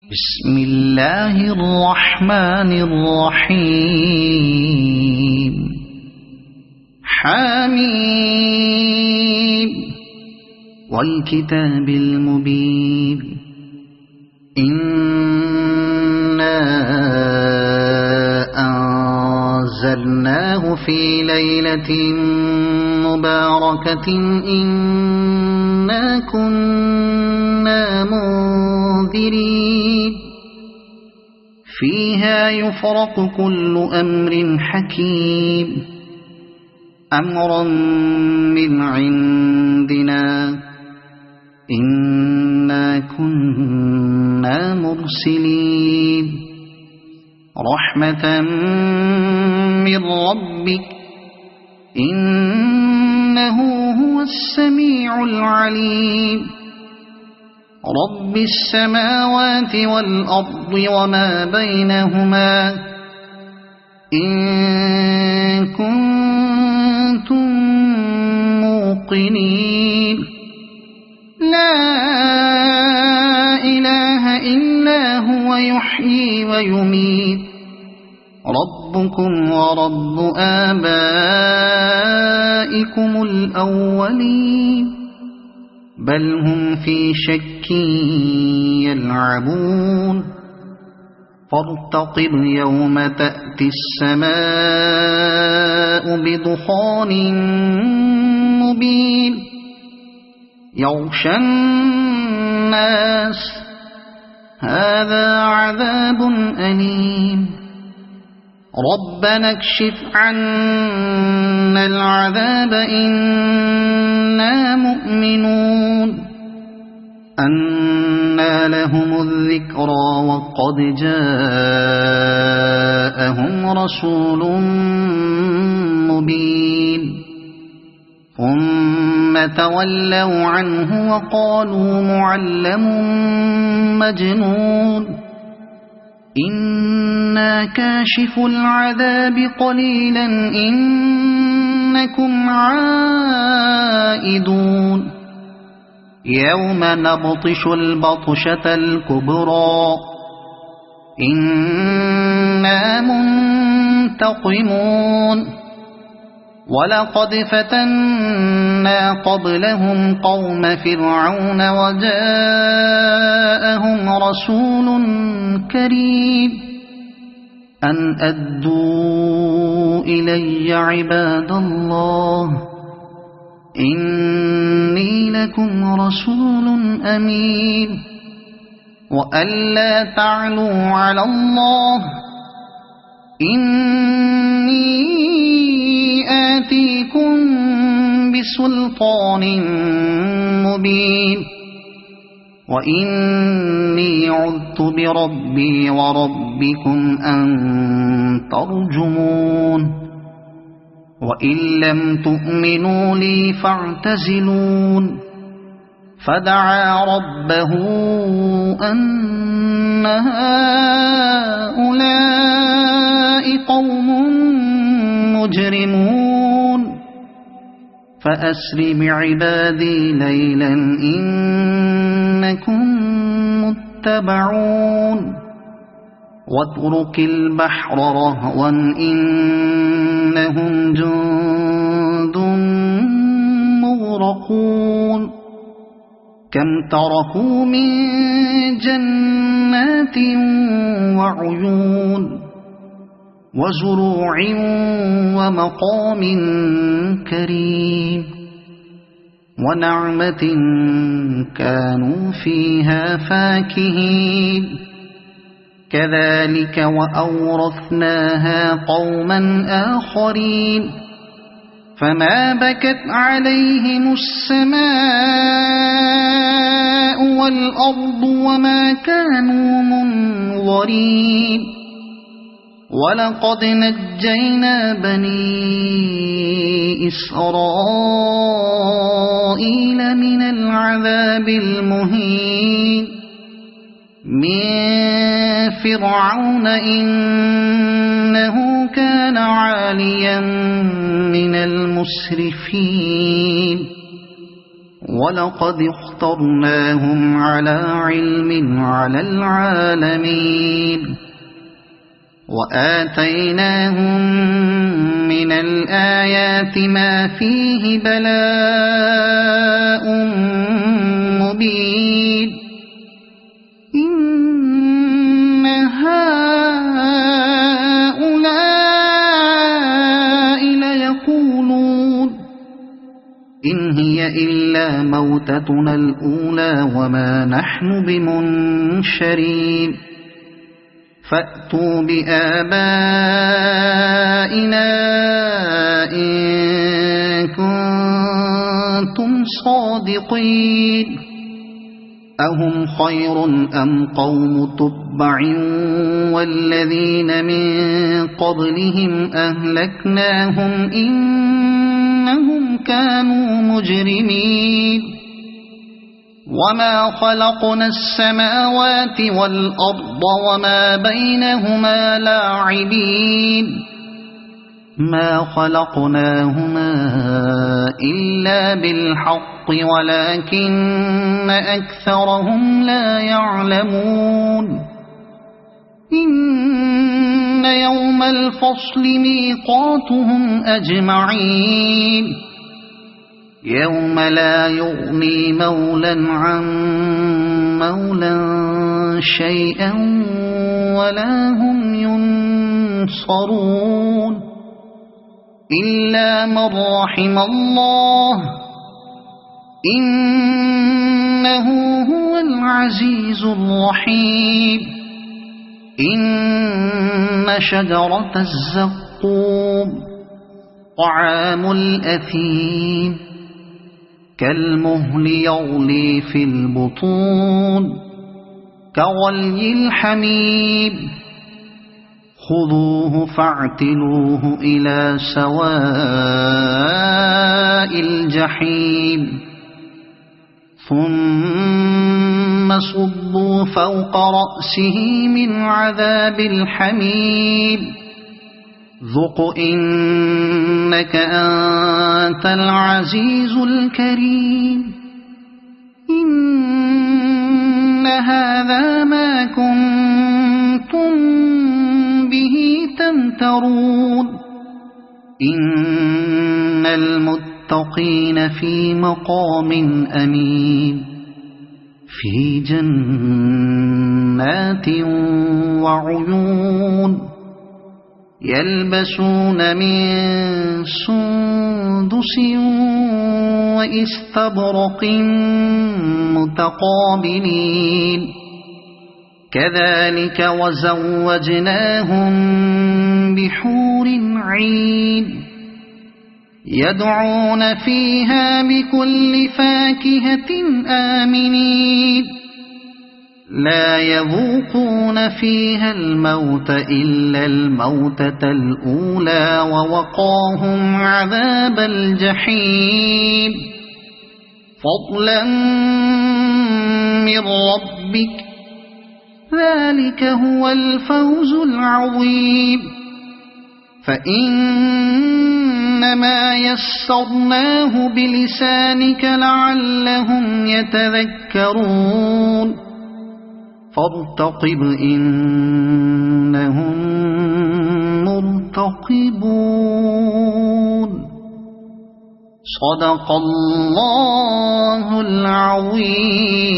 بسم الله الرحمن الرحيم حميم والكتاب المبين إنا أنزلناه في ليلة مباركة إنا كنا منذرين فيها يفرق كل أمر حكيم أمرا من عندنا إنا كنا مرسلين رحمة من ربك إنه هو السميع العليم رب السماوات والأرض وما بينهما إن كنتم موقنين لا إله إلا هو يحيي ويميت ربكم ورب آبائكم الأولين بل هم في شك يلعبون فارتقب يوم تأتي السماء بدخان مبين يغشى الناس هذا عذاب أليم ربنا اكشف عنا العذاب إنا مؤمنون أنى لهم الذكرى وقد جاءهم رسول مبين ثم تولوا عنه وقالوا معلم مجنون إنا كاشف العذاب قليلا إنكم عائدون يوم نبطش البطشة الكبرى إنا منتقمون ولقد فتنا قبلهم قوم فرعون وجاءهم رسول كريم أن أدوا إلي عباد الله إني لكم رسول أمين وألا تعلوا على الله إني آتيكم بسلطان مبين وإني عذت بربي وربكم أن ترجمون وإن لم تؤمنوا لي فاعتزلون فدعا ربه أن هؤلاء قوم مجرمون فأسر بعبادي ليلا إنكم متبعون واترك البحر رهوا إنهم جند مغرقون كم تركوا من جنات وعيون وزروع ومقام كريم ونعمة كانوا فيها فاكهين كذلك وأورثناها قوما آخرين فما بكت عليهم السماء والأرض وما كانوا منظرين ولقد نجينا بني إسرائيل من العذاب المهين من فرعون إنه كان عاليا من المسرفين ولقد اخترناهم على علم على العالمين وآتيناهم من الآيات ما فيه بلاء مبين إن هؤلاء ليقولون إن هي إلا موتتنا الأولى وما نحن بمنشرين فأتوا بآبائنا إن كنتم صادقين أهم خير أم قوم تبع والذين من قبلهم أهلكناهم إنهم كانوا مجرمين وما خلقنا السماوات والأرض وما بينهما لاعبين ما خلقناهما إلا بالحق ولكن أكثرهم لا يعلمون إن يوم الفصل ميقاتهم أجمعين يوم لا يغني مولا عن مولا شيئا ولا هم ينصرون إلا من رحم الله إنه هو العزيز الرحيم إن شجرة الزقوم طعام الأثيم كالمهل يغلي في البطون كغلي الحميم خذوه فاعتلوه إلى سواء الجحيم ثم صبوا فوق رأسه من عذاب الحميم ذق إنك أنت العزيز الكريم إن هذا ما كنتم به تمترون إن المتقين في مقام أمين في جنات وعيون يلبسون من سندس وإستبرق متقابلين كذلك وزوجناهم بحور عين يدعون فيها بكل فاكهة آمنين لا يذوقون فيها الموت إلا الموتة الأولى ووقاهم عذاب الجحيم فضلا من ربك ذلك هو الفوز العظيم فإنما يسرناه بلسانك لعلهم يتذكرون فارتقب إنهم مرتقبون صدق الله العظيم.